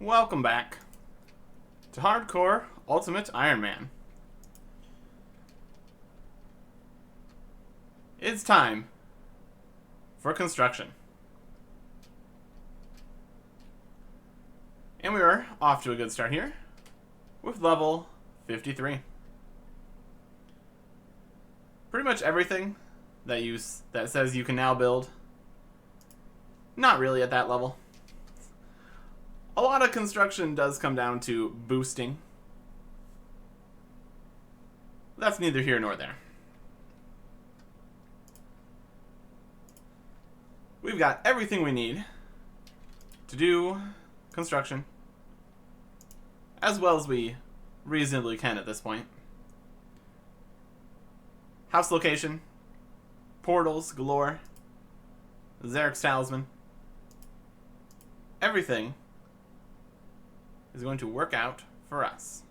Welcome back to Hardcore Ultimate Iron Man. It's time for construction. And we are off to a good start here with level 53. Pretty much everything that says you can now build, not really at that level. A lot of construction does come down to boosting. That's neither here nor there. We've got everything we need to do construction, as well as we reasonably can at this point. House location, portals galore, Xerix talisman, everything is going to work out for us.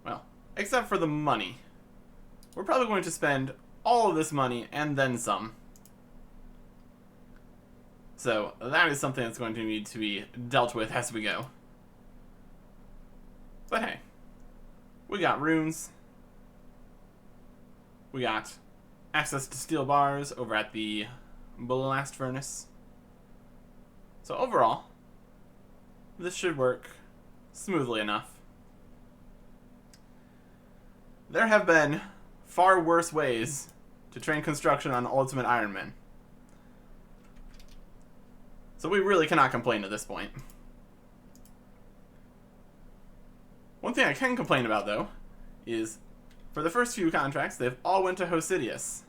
Well, except for the money. We're probably going to spend all of this money and then some. So that is something that's going to need to be dealt with as we go. But hey, we got runes. We got access to steel bars over at the blast furnace. So overall, this should work smoothly enough. There have been far worse ways to train construction on Ultimate Iron Man. So we really cannot complain at this point. One thing I can complain about, though, is for the first few contracts, they've all went to Hosidius.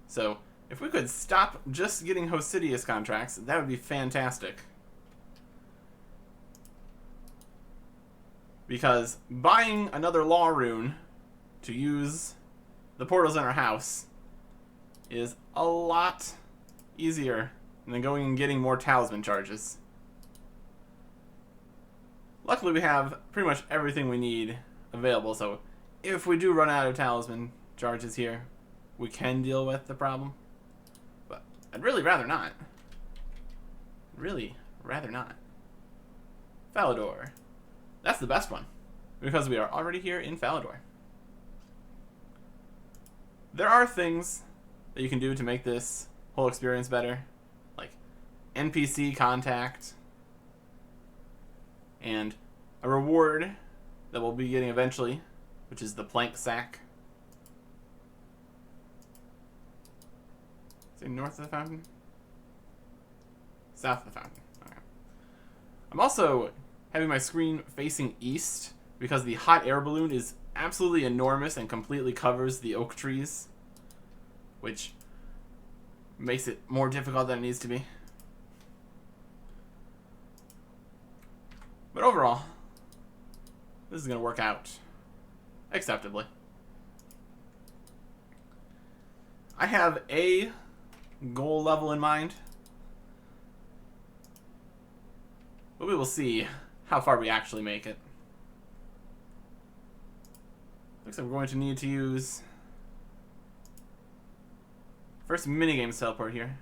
So if we could stop just getting Hosidius contracts, that would be fantastic. Because buying another law rune to use the portals in our house is a lot easier than going and getting more talisman charges. Luckily we have pretty much everything we need available, so if we do run out of talisman charges here, we can deal with the problem. But I'd really rather not. Really rather not. Falador. That's the best one, because we are already here in Falador. There are things that you can do to make this whole experience better, like NPC contact, and a reward that we'll be getting eventually, which is the plank sack. Is it north of the fountain? South of the fountain. Okay. I'm also having my screen facing east because the hot air balloon is absolutely enormous and completely covers the oak trees, which makes it more difficult than it needs to be. But overall, this is going to work out acceptably. I have a goal level in mind, but we will see how far we actually make it. Looks like we're going to need to use first minigames teleport here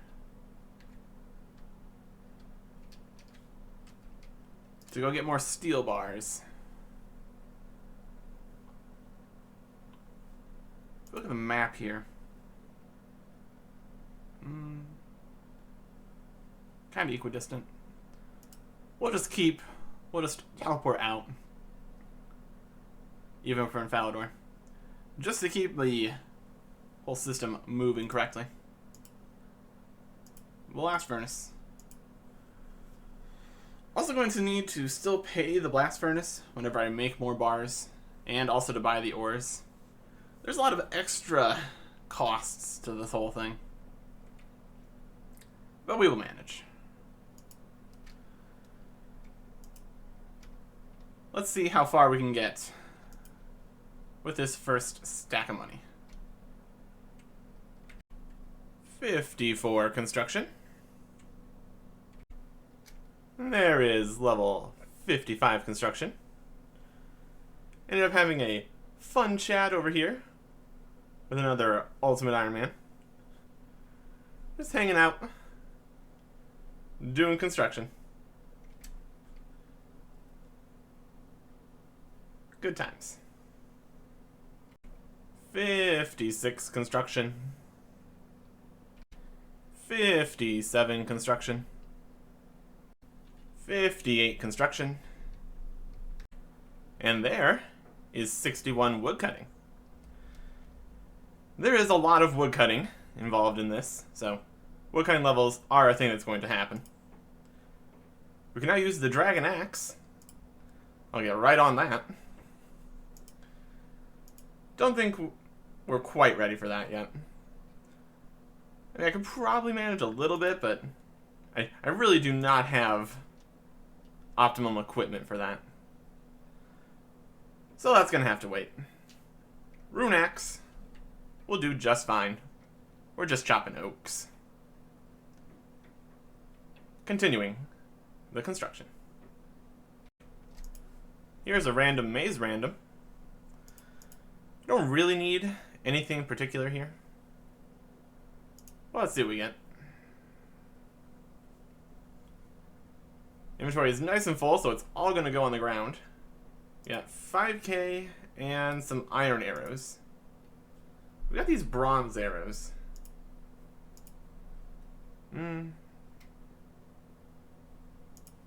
to go get more steel bars. Look at the map here. Kind of equidistant. We'll just teleport out, even if we're in Falador, just to keep the whole system moving correctly. Blast furnace. Also going to need to still pay the blast furnace whenever I make more bars, and also to buy the ores. There's a lot of extra costs to this whole thing, but we will manage. Let's see how far we can get with this first stack of money. 54 construction. There is level 55 construction. Ended up having a fun chat over here with another Ultimate Iron Man. Just hanging out, doing construction. Good times. 56 construction. 57 construction. 58 construction. And there is 61 woodcutting. There is a lot of woodcutting involved in this, so woodcutting levels are a thing that's going to happen. We can now use the dragon axe. I'll get right on that. Don't think we're quite ready for that yet. I mean, I could probably manage a little bit, but I really do not have optimum equipment for that. So that's going to have to wait. Rune axe will do just fine. We're just chopping oaks. Continuing the construction. Here's a random maze random. I don't really need anything particular here. Well, let's see what we get. Inventory is nice and full, so it's all going to go on the ground. We got 5k and some iron arrows. We got these bronze arrows.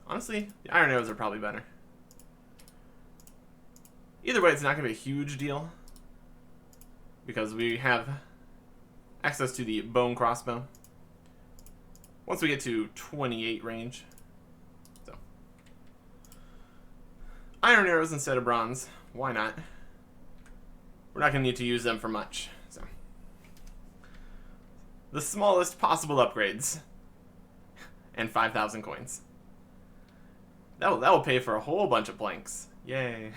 Honestly, the iron arrows are probably better. Either way, it's not going to be a huge deal, because we have access to the bone crossbow once we get to 28 range. So, iron arrows instead of bronze. Why not? We're not going to need to use them for much. So, the smallest possible upgrades, and 5,000 coins. That will pay for a whole bunch of planks. Yay.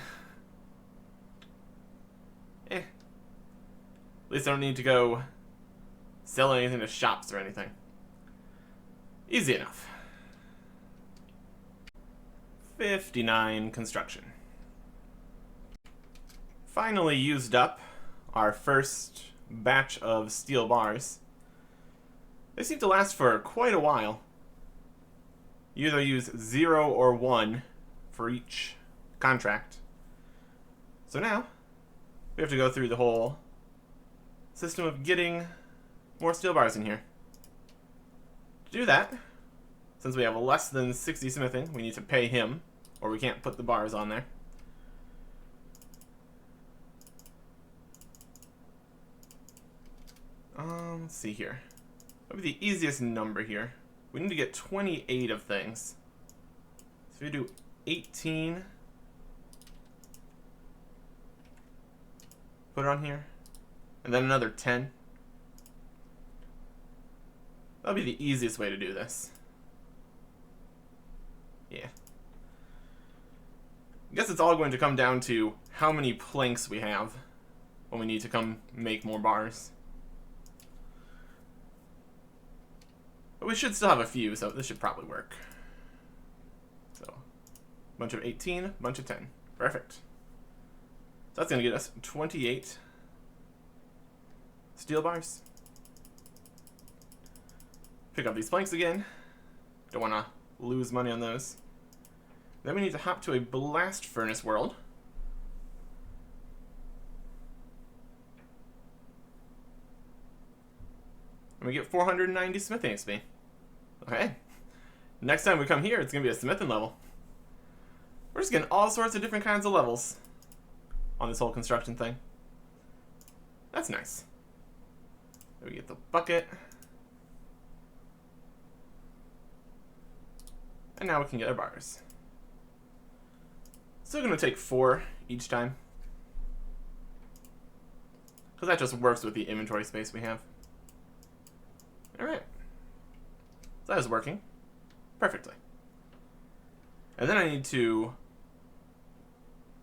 At least I don't need to go sell anything to shops or anything. Easy enough. 59 construction. Finally used up our first batch of steel bars. They seem to last for quite a while. You either use 0 or 1 for each contract. So now, we have to go through the whole system of getting more steel bars in here. To do that, since we have less than 60 smithing, we need to pay him, or we can't put the bars on there. Let's see here. That'll be the easiest number here. We need to get 28 of things. So we do 18. Put it on here. And then another 10. That'll be the easiest way to do this. Yeah. I guess it's all going to come down to how many planks we have when we need to come make more bars. But we should still have a few, so this should probably work. So, a bunch of 18, a bunch of 10. Perfect. So that's going to get us 28 steel bars. Pick up these planks again. Don't want to lose money on those. Then we need to hop to a blast furnace world. And we get 490 smithing XP. Okay. Next time we come here, it's going to be a smithing level. We're just getting all sorts of different kinds of levels on this whole construction thing. That's nice. Then we get the bucket. And now we can get our bars. Still going to take 4 each time, because that just works with the inventory space we have. Alright. So that is working perfectly. And then I need to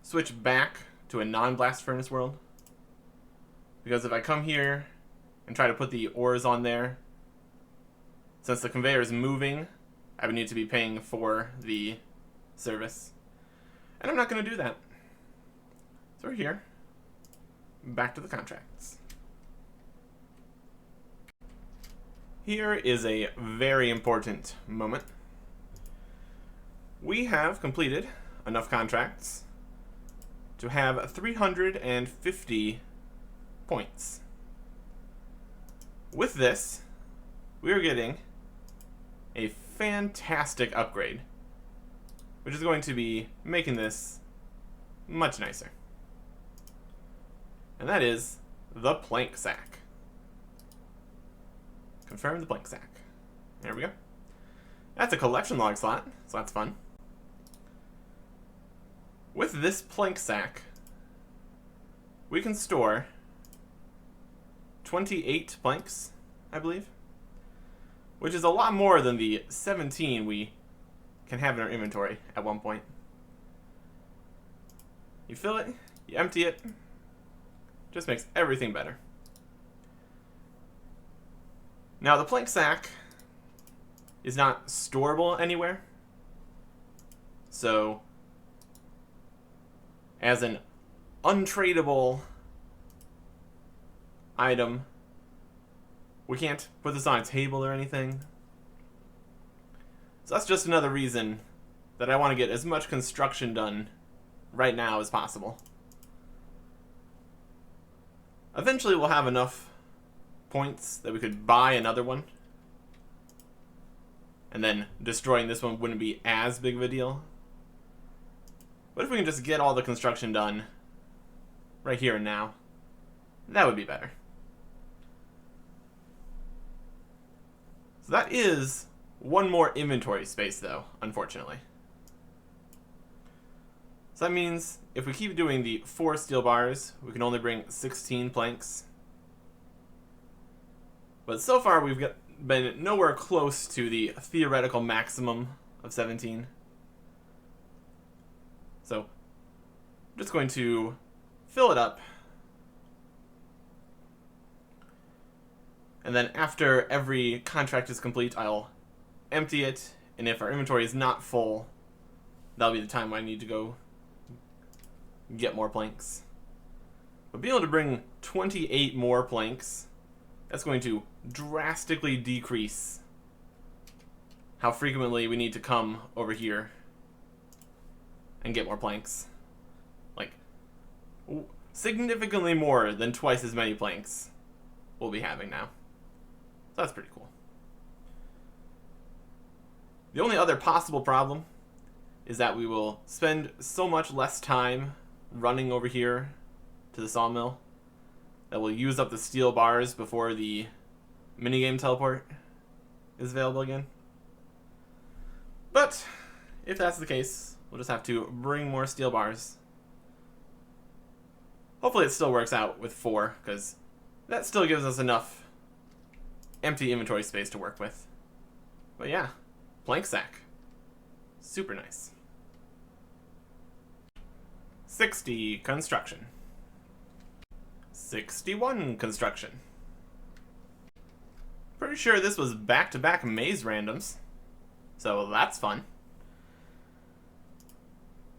switch back to a non-blast furnace world, because if I come here and try to put the ores on there, since the conveyor is moving, I would need to be paying for the service. And I'm not going to do that. So we're here. Back to the contracts. Here is a very important moment. We have completed enough contracts to have 350 points. With this, we are getting a fantastic upgrade, which is going to be making this much nicer. And that is the plank sack. Confirm the plank sack. There we go. That's a collection log slot, so that's fun. With this plank sack, we can store 28 planks, I believe, which is a lot more than the 17 we can have in our inventory at one point. You fill it, you empty it, just makes everything better. Now the plank sack is not storable anywhere, so as an untradeable item, we can't put this on a table or anything. So that's just another reason that I want to get as much construction done right now as possible. Eventually we'll have enough points that we could buy another one, and then destroying this one wouldn't be as big of a deal. But if we can just get all the construction done right here and now, that would be better. So that is one more inventory space though, unfortunately. So that means if we keep doing the 4 steel bars, we can only bring 16 planks. But so far we've been nowhere close to the theoretical maximum of 17. So I'm just going to fill it up. And then after every contract is complete, I'll empty it. And if our inventory is not full, that'll be the time I need to go get more planks. But being able to bring 28 more planks, that's going to drastically decrease how frequently we need to come over here and get more planks. Like, significantly more than twice as many planks we'll be having now. So that's pretty cool. The only other possible problem is that we will spend so much less time running over here to the sawmill that we'll use up the steel bars before the minigame teleport is available again. But if that's the case, we'll just have to bring more steel bars. Hopefully it still works out with 4, because that still gives us enough empty inventory space to work with. But yeah, plank sack. Super nice. 60 construction. 61 construction. Pretty sure this was back-to-back maze randoms, so that's fun.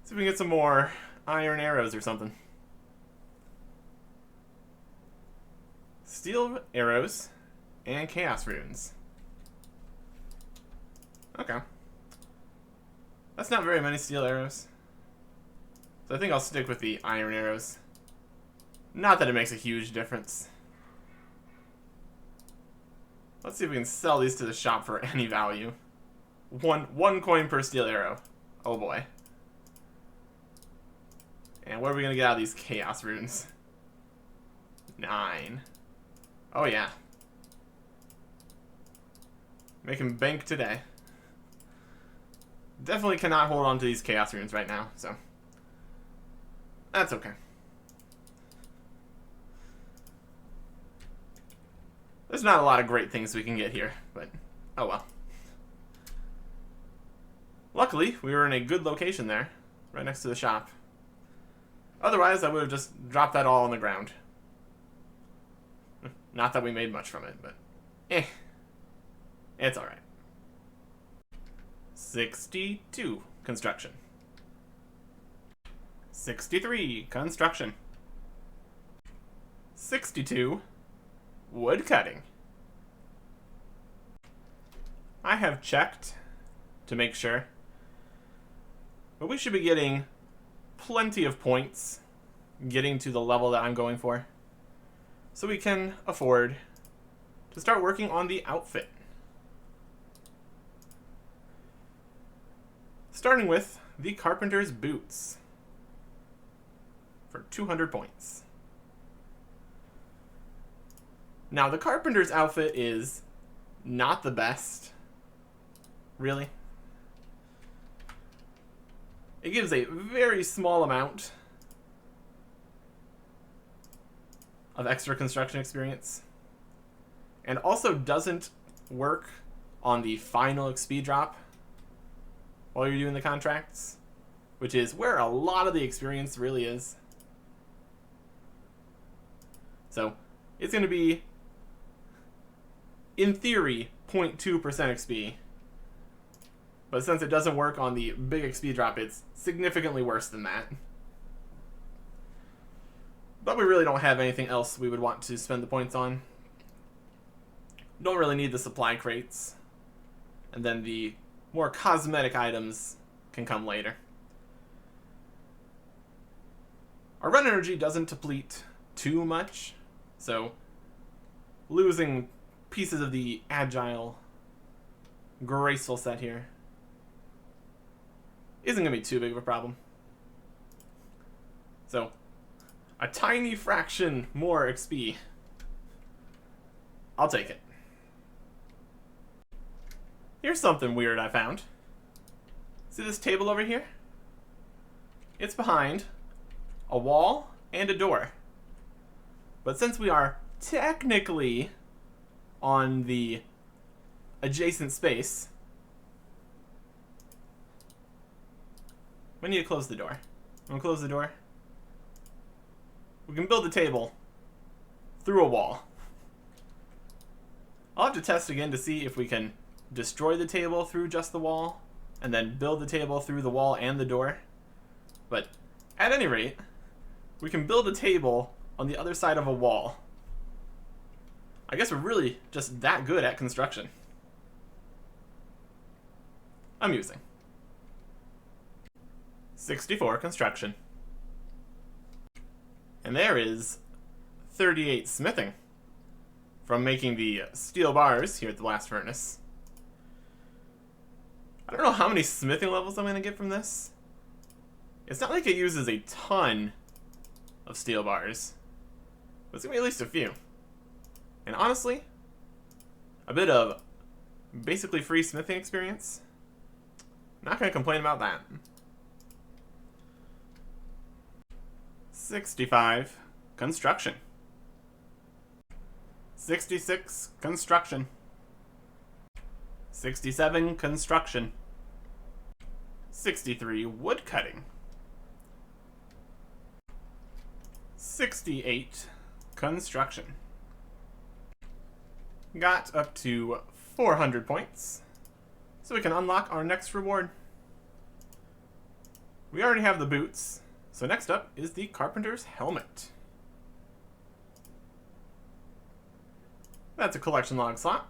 See if we can get some more iron arrows or something. Steel arrows and chaos runes. Okay. That's not very many steel arrows. So I think I'll stick with the iron arrows. Not that it makes a huge difference. Let's see if we can sell these to the shop for any value. One coin per steel arrow. Oh boy. And what are we gonna get out of these chaos runes? 9. Oh yeah. Making bank today. Definitely cannot hold on to these chaos runes right now, so that's okay. There's not a lot of great things we can get here, but oh well. Luckily, we were in a good location there, right next to the shop. Otherwise, I would have just dropped that all on the ground. Not that we made much from it, but it's alright. 62 construction. 63 construction. 62 wood cutting. I have checked to make sure, but we should be getting plenty of points getting to the level that I'm going for, so we can afford to start working on the outfit. Starting with the Carpenter's Boots for 200 points. Now, the Carpenter's outfit is not the best, really. It gives a very small amount of extra construction experience, and also doesn't work on the final XP drop while you're doing the contracts, which is where a lot of the experience really is. So it's going to be, in theory, 0.2% XP. But since it doesn't work on the big XP drop, it's significantly worse than that. But we really don't have anything else we would want to spend the points on. Don't really need the supply crates. And then the more cosmetic items can come later. Our run energy doesn't deplete too much, so losing pieces of the agile, graceful set here isn't going to be too big of a problem. So, a tiny fraction more XP. I'll take it. Here's something weird I found. See this table over here? It's behind a wall and a door. But since we are technically on the adjacent space, we need to close the door. I'm gonna close the door. We can build a table through a wall. I'll have to test again to see if we can destroy the table through just the wall, and then build the table through the wall and the door. But at any rate, we can build a table on the other side of a wall. I guess we're really just that good at construction. Amusing. 64 construction. And there is 38 smithing from making the steel bars here at the blast furnace. I don't know how many smithing levels I'm going to get from this. It's not like it uses a ton of steel bars, but it's going to be at least a few. And honestly, a bit of basically free smithing experience. Not going to complain about that. 65 construction. 66 construction. 67 construction. 63 wood cutting. 68 construction. Got up to 400 points, so we can unlock our next reward. We already have the boots, so next up is the carpenter's helmet. That's a collection log slot,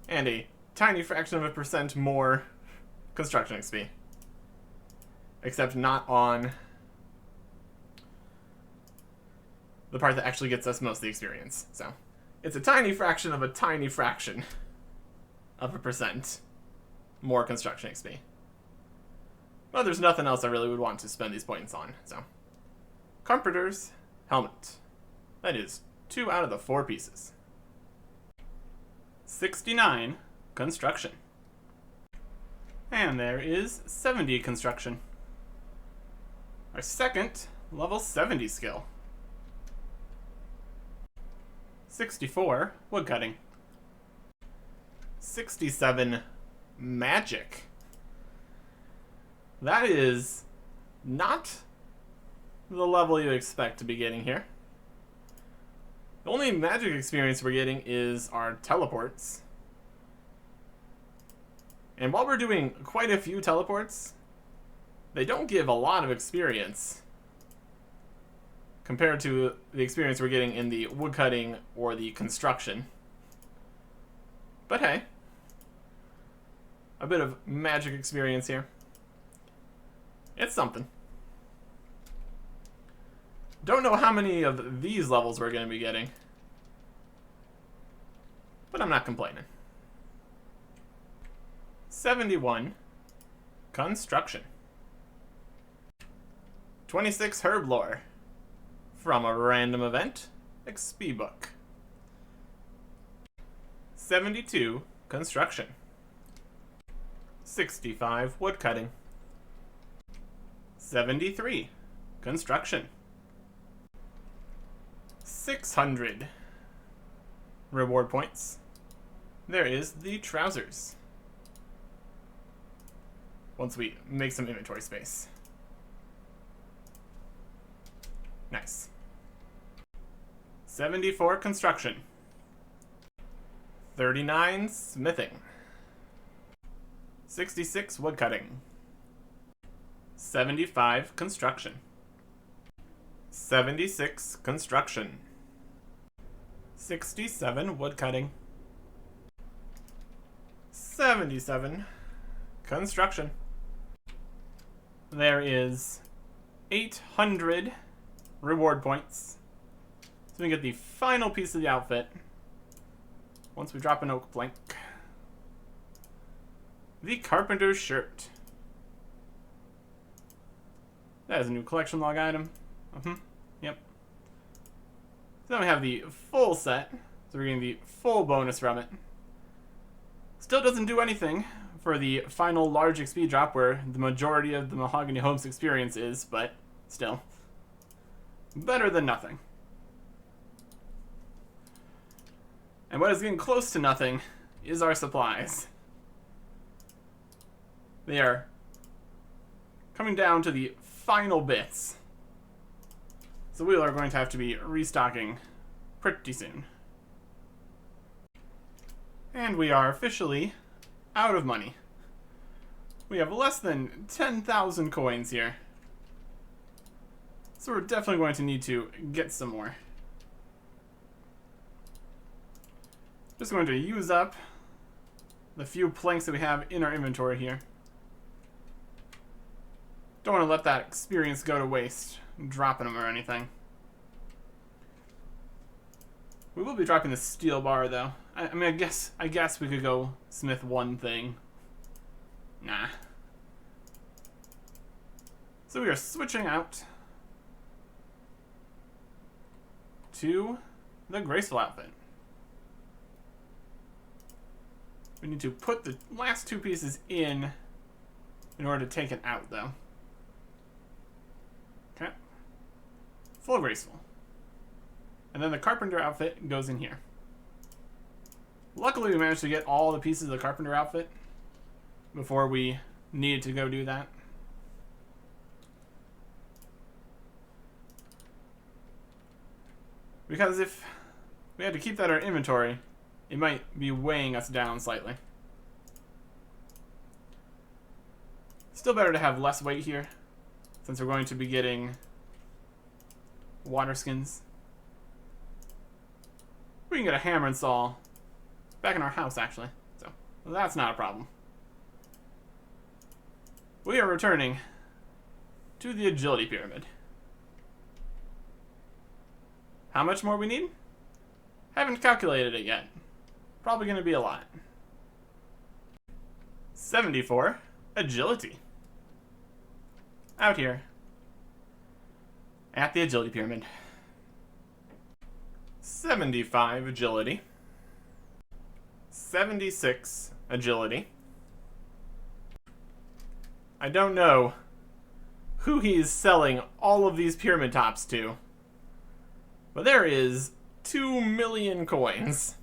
and a tiny fraction of a percent more construction XP. Except not on the part that actually gets us most of the experience. So it's a tiny fraction of a tiny fraction of a percent more construction XP. Well, there's nothing else I really would want to spend these points on, so. Carpenter's helmet. That is 2 out of the 4 pieces. 69 construction. And there is 70 construction. Our second level 70 skill. 64 woodcutting. 67 magic. That is not the level you expect to be getting here. The only magic experience we're getting is our teleports. And while we're doing quite a few teleports, they don't give a lot of experience compared to the experience we're getting in the woodcutting or the construction. But hey, a bit of magic experience here. It's something. Don't know how many of these levels we're going to be getting, but I'm not complaining. 71. Construction. 26 herb lore. From a random event. XP book. 72. Construction. 65. Woodcutting. 73. Construction. 600 reward points. There is the trousers. Once we make some inventory space. Nice. 74 construction. 39 smithing. 66 woodcutting. 75 construction. 76 construction. 67 woodcutting. 77 construction. There is 800 reward points. So we get the final piece of the outfit once we drop an oak plank. The carpenter's shirt. That is a new collection log item. Yep. So then we have the full set. So we're getting the full bonus from it. Still doesn't do anything for the final large XP drop where the majority of the Mahogany Homes experience is, but still. Better than nothing. And what is getting close to nothing is our supplies. They are coming down to the final bits. So we are going to have to be restocking pretty soon. And we are officially out of money. We have less than 10,000 coins here. So we're definitely going to need to get some more. Just going to use up the few planks that we have in our inventory here. Don't want to let that experience go to waste, dropping them or anything. We will be dropping the steel bar though. I mean, I guess we could go smith one thing. Nah. So we are switching out to the graceful outfit. We need to put the last two pieces in order to take it out though. Okay. Full graceful. And then the carpenter outfit goes in here. Luckily we managed to get all the pieces of the carpenter outfit before we needed to go do that. Because if we had to keep that in our inventory, it might be weighing us down slightly. Still better to have less weight here, since we're going to be getting water skins. We can get a hammer and saw back in our house, actually. So, that's not a problem. We are returning to the agility pyramid. How much more we need? Haven't calculated it yet. Probably going to be a lot. 74 agility. Out here at the agility pyramid. 75 agility. 76 agility. I don't know who he's selling all of these pyramid tops to, but there is 2 million coins.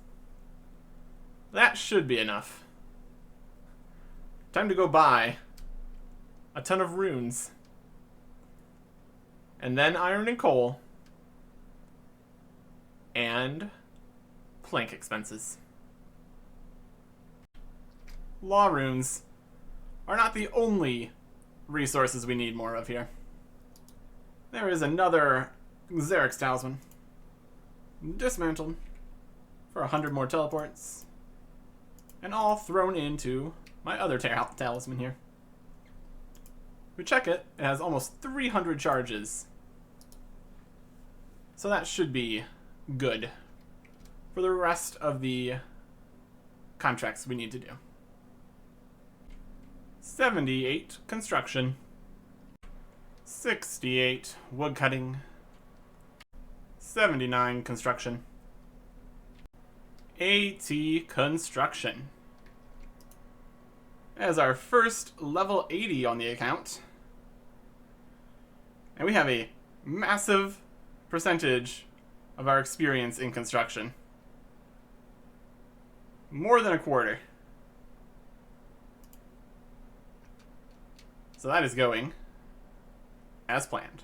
That should be enough. Time to go buy a ton of runes. And then iron and coal. And plank expenses. Law runes are not the only resources we need more of here. There is another Jagex talisman. Dismantled for 100 more teleports. And all thrown into my other talisman here. We check it, it has almost 300 charges. So that should be good for the rest of the contracts we need to do. 78 construction. 68 woodcutting. 79 construction. 80 construction. As our first level 80 on the account. And we have a massive percentage of our experience in construction. More than a quarter. So that is going as planned.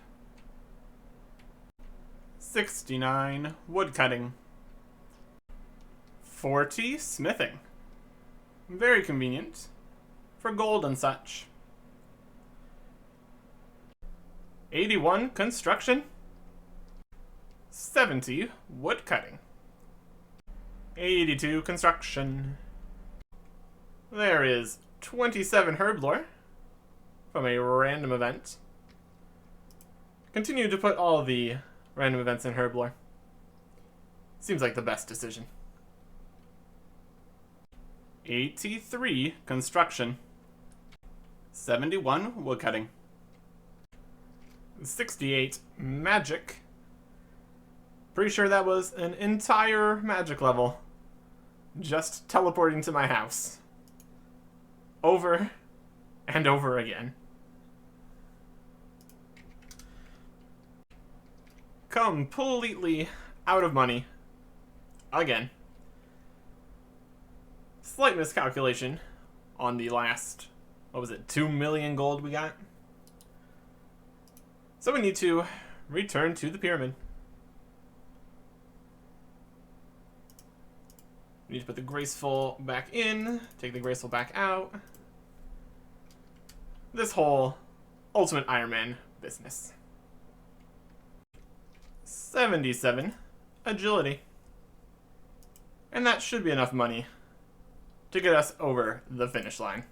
69 woodcutting. 40 smithing. Very convenient for gold and such. 81 construction. 70 woodcutting. 82 construction. There is 27 herb lore from a random event. Continue to put all the random events in herb lore. Seems like the best decision. 83 construction. 71 woodcutting. 68 magic. Pretty sure that was an entire magic level just teleporting to my house. Over and over again. Completely out of money. Again. Slight miscalculation on the last, what was it, 2 million gold we got? So we need to return to the pyramid. We need to put the graceful back in, take the graceful back out. This whole Ultimate Iron Man business. 77 agility. And that should be enough money to get us over the finish line.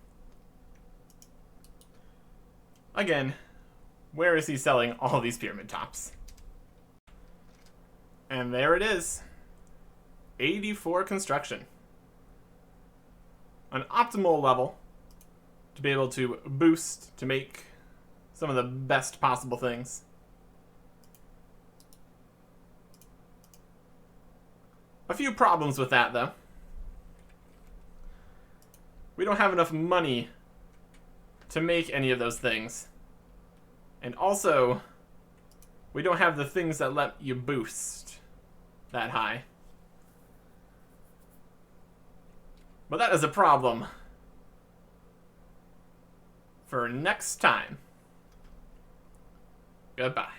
Again, where is he selling all these pyramid tops? And there it is. 84 construction. An optimal level to be able to boost to make some of the best possible things. A few problems with that, though. We don't have enough money to make any of those things. And also, we don't have the things that let you boost that high. But that is a problem for next time. Goodbye.